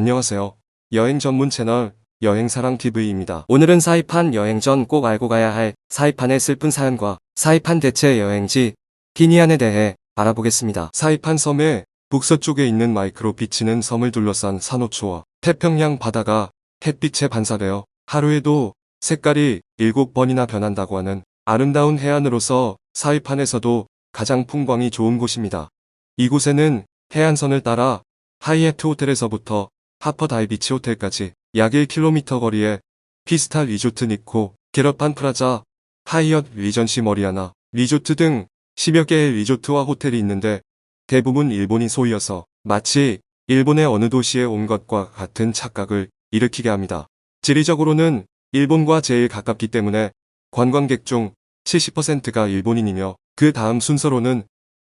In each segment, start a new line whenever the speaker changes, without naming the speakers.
안녕하세요. 여행 전문 채널 여행사랑TV입니다. 오늘은 사이판 여행 전 꼭 알고 가야 할 사이판의 슬픈 사연과 사이판 대체 여행지 피니안에 대해 알아보겠습니다. 사이판 섬의 북서쪽에 있는 마이크로 비치는 섬을 둘러싼 산호초와 태평양 바다가 햇빛에 반사되어 하루에도 색깔이 7번이나 변한다고 하는 아름다운 해안으로서 사이판에서도 가장 풍광이 좋은 곳입니다. 이곳에는 해안선을 따라 하이애트 호텔에서부터 하퍼다이 비치 호텔까지 약 1km 거리에 피스타 리조트 니코, 게러판 프라자, 하이엇 리전시 머리아나 리조트 등 10여 개의 리조트와 호텔이 있는데 대부분 일본인 소유여서 마치 일본의 어느 도시에 온 것과 같은 착각을 일으키게 합니다. 지리적으로는 일본과 제일 가깝기 때문에 관광객 중 70%가 일본인이며 그 다음 순서로는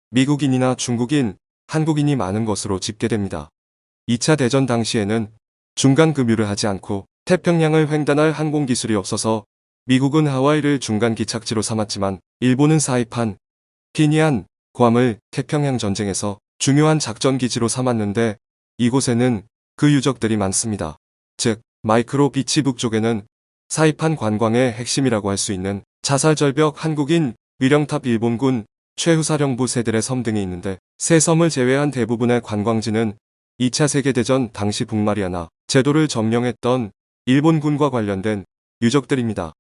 미국인이나 중국인, 한국인이 많은 것으로 집계됩니다. 2차 대전 당시에는 중간 급유를 하지 않고 태평양을 횡단할 항공기술이 없어서 미국은 하와이를 중간 기착지로 삼았지만 일본은 사이판, 피니안, 괌을 태평양 전쟁에서 중요한 작전기지로 삼았는데 이곳에는 그 유적들이 많습니다. 즉, 마이크로 비치 북쪽에는 사이판 관광의 핵심이라고 할 수 있는 자살절벽 한국인, 위령탑 일본군, 최후사령부 세들의 섬 등이 있는데 세 섬을 제외한 대부분의 관광지는 2차 세계대전 당시 북마리아나 제도를 점령했던 일본군과 관련된 유적들입니다.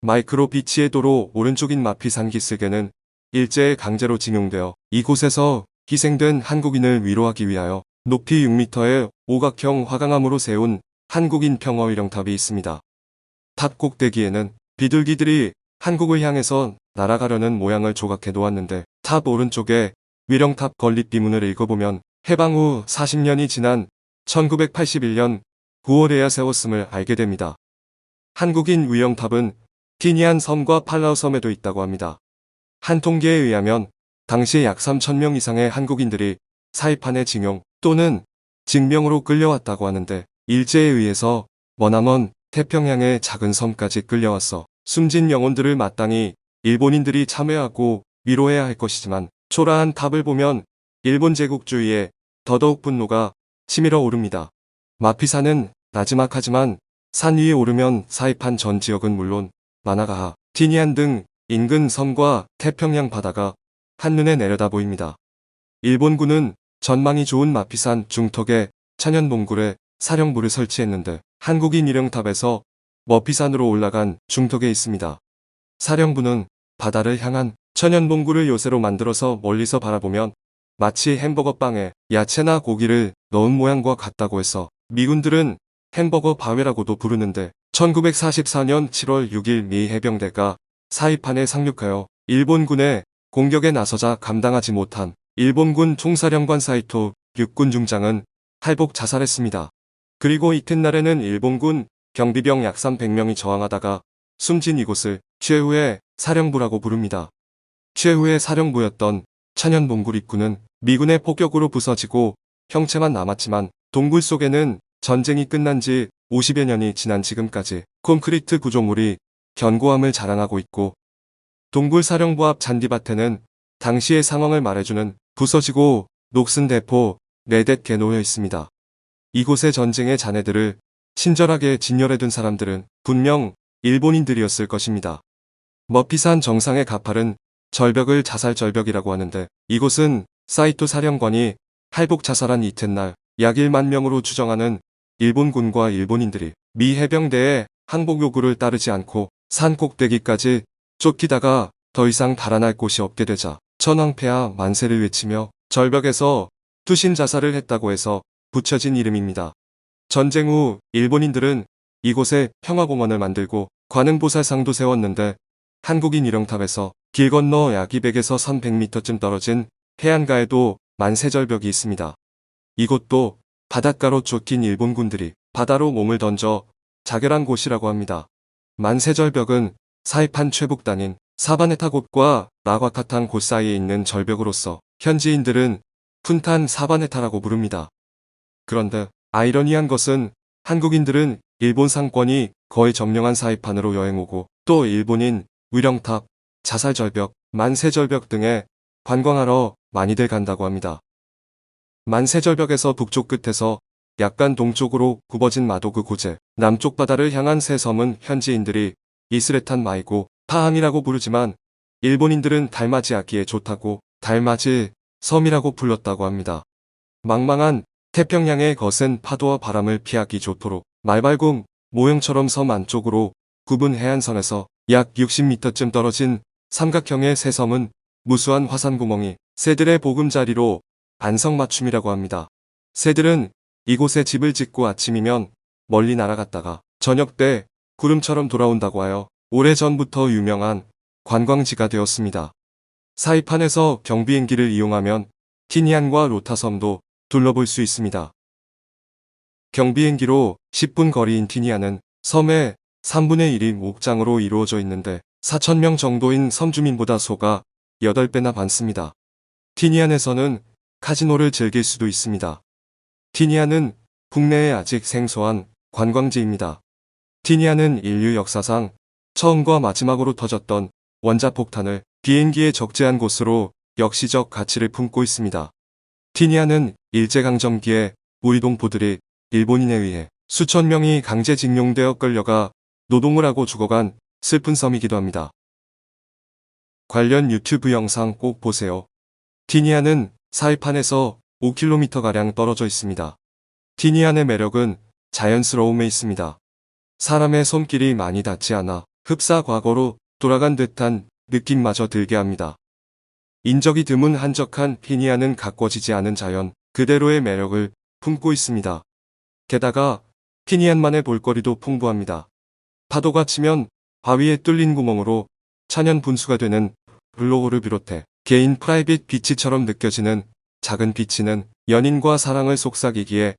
마이크로 비치의 도로 오른쪽인 마피산 기슭에는 일제에 강제로 징용되어 이곳에서 희생된 한국인을 위로하기 위하여 높이 6m의 오각형 화강암으로 세운 한국인 평화 위령탑이 있습니다. 탑 꼭대기에는 비둘기들이 한국을 향해서 날아가려는 모양을 조각해 놓았는데 탑 오른쪽에 위령탑 건립비문을 읽어보면 해방 후 40년이 지난 1981년 9월에야 세웠음을 알게 됩니다. 한국인 위령탑은 피니안 섬과 팔라우 섬에도 있다고 합니다. 한 통계에 의하면 당시 약 3,000명 이상의 한국인들이 사이판에 징용 또는 징병으로 끌려왔다고 하는데 일제에 의해서 머나먼 태평양의 작은 섬까지 끌려왔어 숨진 영혼들을 마땅히 일본인들이 참회하고 위로해야 할 것이지만 초라한 탑을 보면 일본 제국주의에 더더욱 분노가 치밀어 오릅니다. 마피산은 나지막하지만 산 위에 오르면 사이판 전 지역은 물론 마나가하, 티니안 등 인근 섬과 태평양 바다가 한눈에 내려다 보입니다. 일본군은 전망이 좋은 마피산 중턱에 천연봉굴에 사령부를 설치했는데 한국인 위령탑에서 머피산으로 올라간 중턱에 있습니다. 사령부는 바다를 향한 천연봉굴을 요새로 만들어서 멀리서 바라보면 마치 햄버거 빵에 야채나 고기를 넣은 모양과 같다고 해서 미군들은 햄버거 바위라고도 부르는데 1944년 7월 6일 미 해병대가 사이판에 상륙하여 일본군의 공격에 나서자 감당하지 못한 일본군 총사령관 사이토 육군 중장은 탈복 자살했습니다. 그리고 이튿날에는 일본군 경비병 약 300명이 저항하다가 숨진 이곳을 최후의 사령부라고 부릅니다. 최후의 사령부였던 천연봉굴 입구는 미군의 폭격으로 부서지고 형체만 남았지만 동굴 속에는 전쟁이 끝난 지 50여 년이 지난 지금까지 콘크리트 구조물이 견고함을 자랑하고 있고 동굴 사령부 앞 잔디밭에는 당시의 상황을 말해주는 부서지고 녹슨 대포 4대 놓여 있습니다. 이곳의 전쟁의 잔해들을 친절하게 진열해둔 사람들은 분명 일본인들이었을 것입니다. 머피산 정상의 가팔은 절벽을 자살절벽이라고 하는데 이곳은 사이토 사령관이 탈복 자살한 이튿날 약 1만 명으로 추정하는 일본군과 일본인들이 미 해병대의 항복 요구를 따르지 않고 산 꼭대기까지 쫓기다가 더 이상 달아날 곳이 없게 되자 천황폐하 만세를 외치며 절벽에서 투신 자살을 했다고 해서 붙여진 이름입니다. 전쟁 후 일본인들은 이곳에 평화공원을 만들고 관음보살상도 세웠는데 한국인 위령탑에서 길 건너 약 200에서 300m쯤 떨어진 해안가에도 만세절벽이 있습니다. 이곳도 바닷가로 쫓긴 일본군들이 바다로 몸을 던져 자결한 곳이라고 합니다. 만세절벽은 사이판 최북단인 사바네타 곳과 라과카탄 곳 사이에 있는 절벽으로서 현지인들은 푼탄 사바네타라고 부릅니다. 그런데 아이러니한 것은 한국인들은 일본 상권이 거의 점령한 사이판으로 여행 오고 또 일본인 위령탑, 자살절벽, 만세절벽 등에 관광하러 많이들 간다고 합니다. 만세절벽에서 북쪽 끝에서 약간 동쪽으로 굽어진 마도그 고제, 남쪽 바다를 향한 새 섬은 현지인들이 이스레탄 마이고 파함이라고 부르지만 일본인들은 달맞이하기에 좋다고 달맞이 섬이라고 불렀다고 합니다. 망망한 태평양의 거센 파도와 바람을 피하기 좋도록 말발굽 모형처럼 섬 안쪽으로 굽은 해안선에서 약 60m쯤 떨어진 삼각형의 새 섬은 무수한 화산구멍이 새들의 보금자리로 안성맞춤이라고 합니다. 새들은 이곳에 집을 짓고 아침이면 멀리 날아갔다가 저녁 때 구름처럼 돌아온다고 하여 오래전부터 유명한 관광지가 되었습니다. 사이판에서 경비행기를 이용하면 티니안과 로타섬도 둘러볼 수 있습니다. 경비행기로 10분 거리인 티니안은 섬의 3분의 1이 목장으로 이루어져 있는데 4,000명 정도인 섬주민보다 소가 8배나 많습니다. 티니안에서는 카지노를 즐길 수도 있습니다. 티니안은 국내에 아직 생소한 관광지입니다. 티니안은 인류 역사상 처음과 마지막으로 터졌던 원자폭탄을 비행기에 적재한 곳으로 역시적 가치를 품고 있습니다. 티니안은 일제강점기에 우이동포들이 일본인에 의해 수천 명이 강제징용되어 끌려가 노동을 하고 죽어간 슬픈 섬이기도 합니다. 관련 유튜브 영상 꼭 보세요. 티니안은 사이판에서 5km가량 떨어져 있습니다. 티니안의 매력은 자연스러움에 있습니다. 사람의 손길이 많이 닿지 않아 흡사 과거로 돌아간 듯한 느낌마저 들게 합니다. 인적이 드문 한적한 티니안은 가꿔지지 않은 자연 그대로의 매력을 품고 있습니다. 게다가 티니안만의 볼거리도 풍부합니다. 파도가 치면 바위에 뚫린 구멍으로 천연 분수가 되는 블로우를 비롯해 개인 프라이빗 비치처럼 느껴지는 작은 비치는 연인과 사랑을 속삭이기에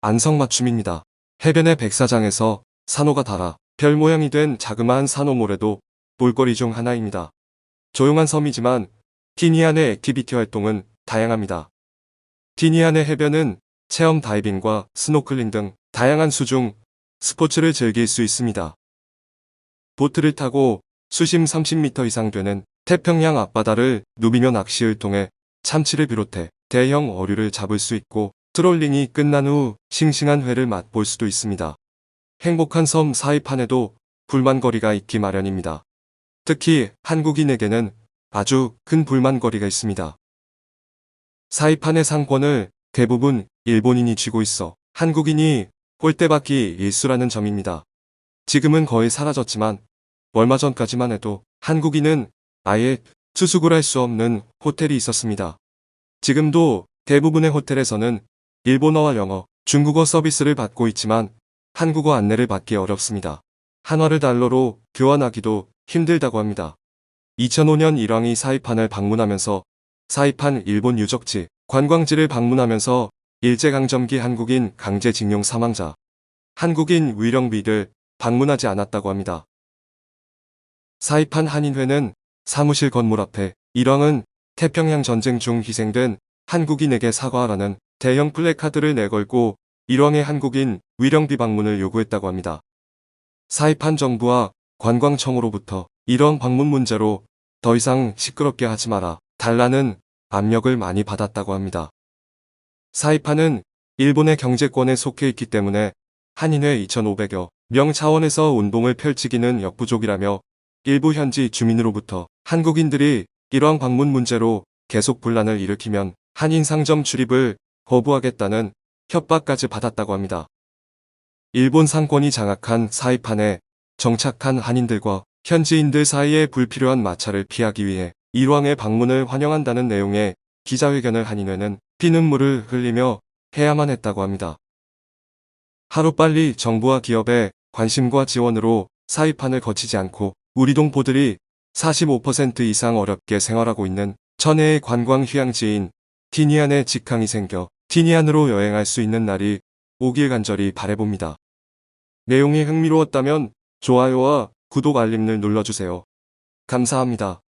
안성맞춤입니다. 해변의 백사장에서 산호가 달아 별 모양이 된 자그마한 산호모래도 볼거리 중 하나입니다. 조용한 섬이지만 티니안의 액티비티 활동은 다양합니다. 티니안의 해변은 체험 다이빙과 스노클링 등 다양한 수중 스포츠를 즐길 수 있습니다. 보트를 타고 수심 30m 이상 되는 태평양 앞바다를 누비며 낚시를 통해 참치를 비롯해 대형 어류를 잡을 수 있고 트롤링이 끝난 후 싱싱한 회를 맛볼 수도 있습니다. 행복한 섬 사이판에도 불만거리가 있기 마련입니다. 특히 한국인에게는 아주 큰 불만거리가 있습니다. 사이판의 상권을 대부분 일본인이 쥐고 있어 한국인이 꼴대받기 일수라는 점입니다. 지금은 거의 사라졌지만 얼마 전까지만 해도 한국인은 아예 투숙을 할 수 없는 호텔이 있었습니다. 지금도 대부분의 호텔에서는 일본어와 영어, 중국어 서비스를 받고 있지만 한국어 안내를 받기 어렵습니다. 한화를 달러로 교환하기도 힘들다고 합니다. 2005년 일왕이 사이판을 방문하면서 사이판 일본 유적지, 관광지를 방문하면서 일제강점기 한국인 강제징용 사망자, 한국인 위령비를 방문하지 않았다고 합니다. 사이판 한인회는 사무실 건물 앞에 일왕은 태평양 전쟁 중 희생된 한국인에게 사과하라는 대형 플래카드를 내걸고 일왕의 한국인 위령비 방문을 요구했다고 합니다. 사이판 정부와 관광청으로부터 이런 방문 문제로 더 이상 시끄럽게 하지 마라 달라는 압력을 많이 받았다고 합니다. 사이판은 일본의 경제권에 속해 있기 때문에 한인회 2,500여 명 차원에서 운동을 펼치기는 역부족이라며 일부 현지 주민으로부터 한국인들이 일왕 방문 문제로 계속 분란을 일으키면 한인 상점 출입을 거부하겠다는 협박까지 받았다고 합니다. 일본 상권이 장악한 사이판에 정착한 한인들과 현지인들 사이의 불필요한 마찰을 피하기 위해 일왕의 방문을 환영한다는 내용의 기자회견을 한인회는 피눈물을 흘리며 해야만 했다고 합니다. 하루빨리 정부와 기업의 관심과 지원으로 사이판을 거치지 않고 우리 동포들이 45% 이상 어렵게 생활하고 있는 천혜의 관광 휴양지인 티니안에 직항이 생겨 티니안으로 여행할 수 있는 날이 오길 간절히 바라봅니다. 내용이 흥미로웠다면 좋아요와 구독 알림을 눌러주세요. 감사합니다.